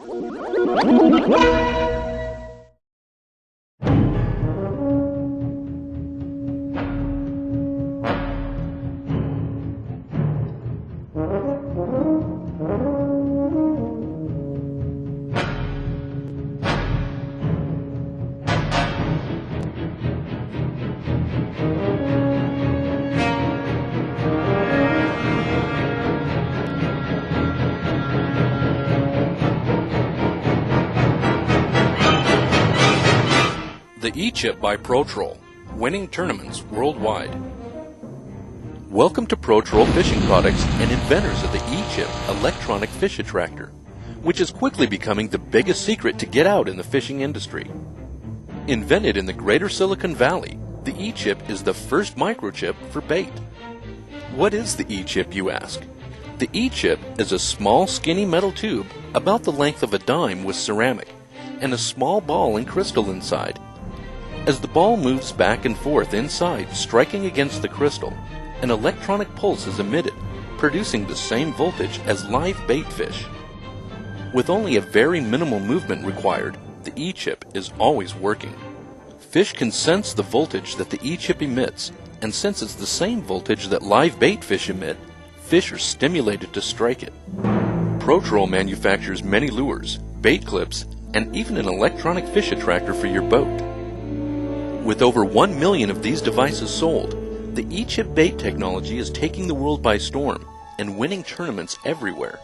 The eChip by ProTroll, winning tournaments worldwide. Welcome to ProTroll Fishing Products and inventors of the eChip electronic fish attractor, which is quickly becoming the biggest secret to get out in the fishing industry. Invented in the greater Silicon Valley, the eChip is the first microchip for bait. What is the eChip, you ask? The eChip is a small skinny metal tube about the length of a dime with ceramic and a small ball and crystal inside. As the ball moves back and forth inside, striking against the crystal, an electronic pulse is emitted, producing the same voltage as live bait fish. With only a very minimal movement required, the eChip is always working. Fish can sense the voltage that the eChip emits, and since it's the same voltage that live bait fish emit, fish are stimulated to strike it. ProTroll manufactures many lures, bait clips, and even an electronic fish attractor for your boat. With over 1 million of these devices sold, the eChip bait technology is taking the world by storm and winning tournaments everywhere.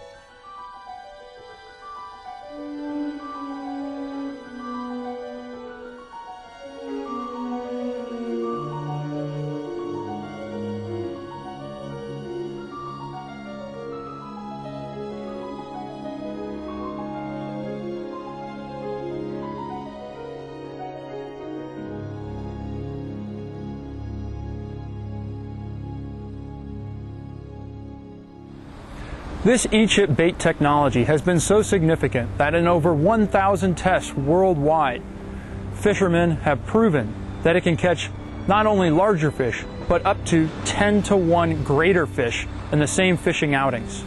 This eChip bait technology has been so significant that in over 1,000 tests worldwide, fishermen have proven that it can catch not only larger fish, but up to 10-to-1 greater fish in the same fishing outings.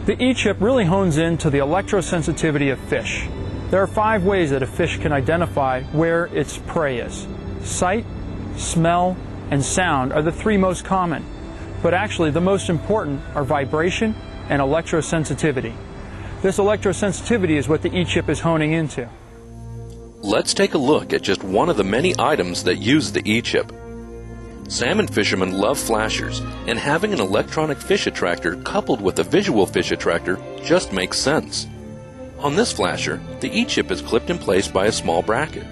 The eChip really hones in to the electrosensitivity of fish. There are 5 ways that a fish can identify where its prey is. Sight, smell, and sound are the 3 most common. But actually the most important are vibration and electrosensitivity. This electrosensitivity is what the eChip is honing into. Let's take a look at just one of the many items that use the eChip. Salmon fishermen love flashers, and having an electronic fish attractor coupled with a visual fish attractor just makes sense. On this flasher, the eChip is clipped in place by a small bracket.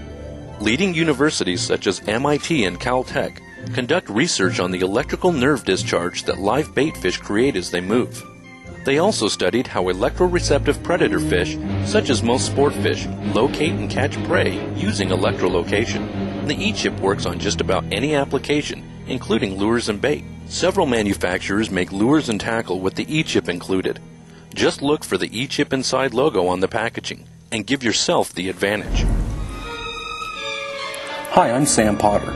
Leading universities such as MIT and Caltech conduct research on the electrical nerve discharge that live bait fish create as they move. They also studied how electroreceptive predator fish, such as most sport fish, locate and catch prey using electrolocation. The eChip works on just about any application, including lures and bait. Several manufacturers make lures and tackle with the eChip included. Just look for the eChip Inside logo on the packaging and give yourself the advantage. Hi, I'm Sam Potter,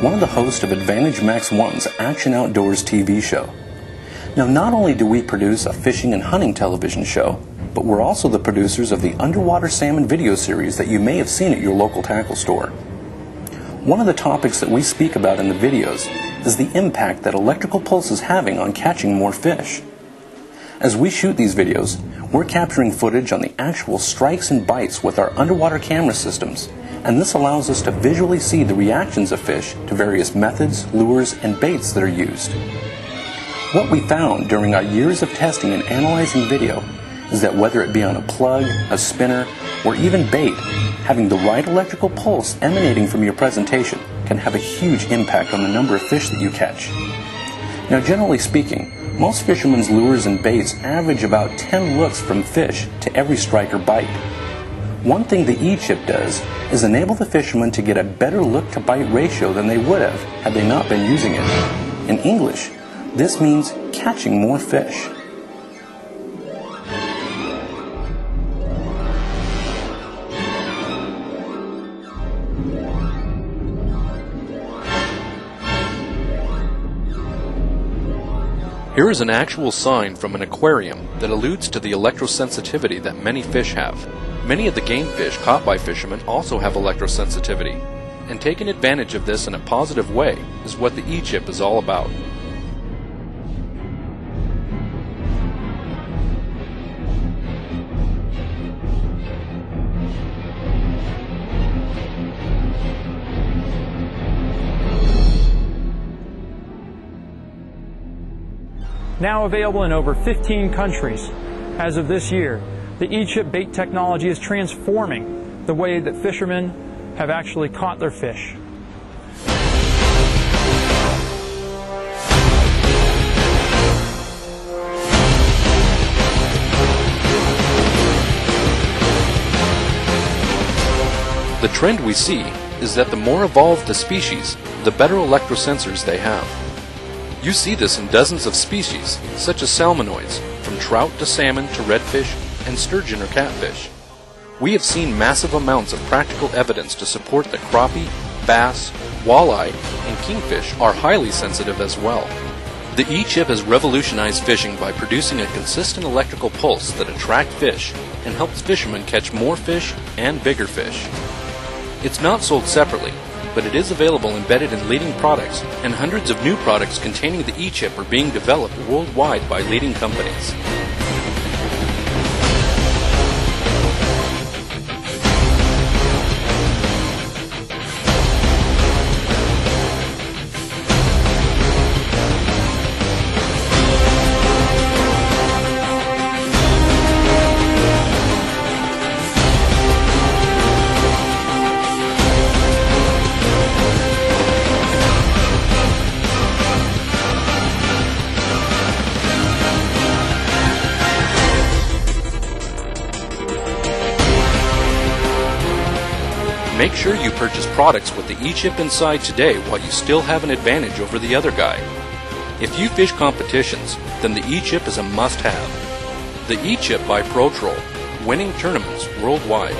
one of the hosts of Advantage Max 1's Action Outdoors TV show. Now, not only do we produce a fishing and hunting television show, but we're also the producers of the Underwater Salmon video series that you may have seen at your local tackle store. One of the topics that we speak about in the videos is the impact that electrical pulse is having on catching more fish. As we shoot these videos, we're capturing footage on the actual strikes and bites with our underwater camera systems, and this allows us to visually see the reactions of fish to various methods, lures, and baits that are used. What we found during our years of testing and analyzing video is that whether it be on a plug, a spinner, or even bait, having the right electrical pulse emanating from your presentation can have a huge impact on the number of fish that you catch. Now, generally speaking, most fishermen's lures and baits average about 10 looks from fish to every strike or bite. One thing the eChip does is enable the fishermen to get a better look to bite ratio than they would have had they not been using it. In English, this means catching more fish. Here is an actual sign from an aquarium that alludes to the electrosensitivity that many fish have. Many of the game fish caught by fishermen also have electrosensitivity, and taking advantage of this in a positive way is what the E-chip is all about. Now available in over 15 countries. As of this year, the E-chip bait technology is transforming the way that fishermen have actually caught their fish. The trend we see is that the more evolved the species, the better electrosensors they have. You see this in dozens of species, such as salmonoids, from trout to salmon to redfish and sturgeon or catfish. We have seen massive amounts of practical evidence to support that crappie, bass, walleye, and kingfish are highly sensitive as well. The E-chip has revolutionized fishing by producing a consistent electrical pulse that attracts fish and helps fishermen catch more fish and bigger fish. It's not sold separately, but it is available embedded in leading products, and hundreds of new products containing the E-chip are being developed worldwide by leading companies. Make sure you purchase products with the E-chip inside today while you still have an advantage over the other guy. If you fish competitions, then the E-chip is a must-have. The E-chip by ProTroll, winning tournaments worldwide.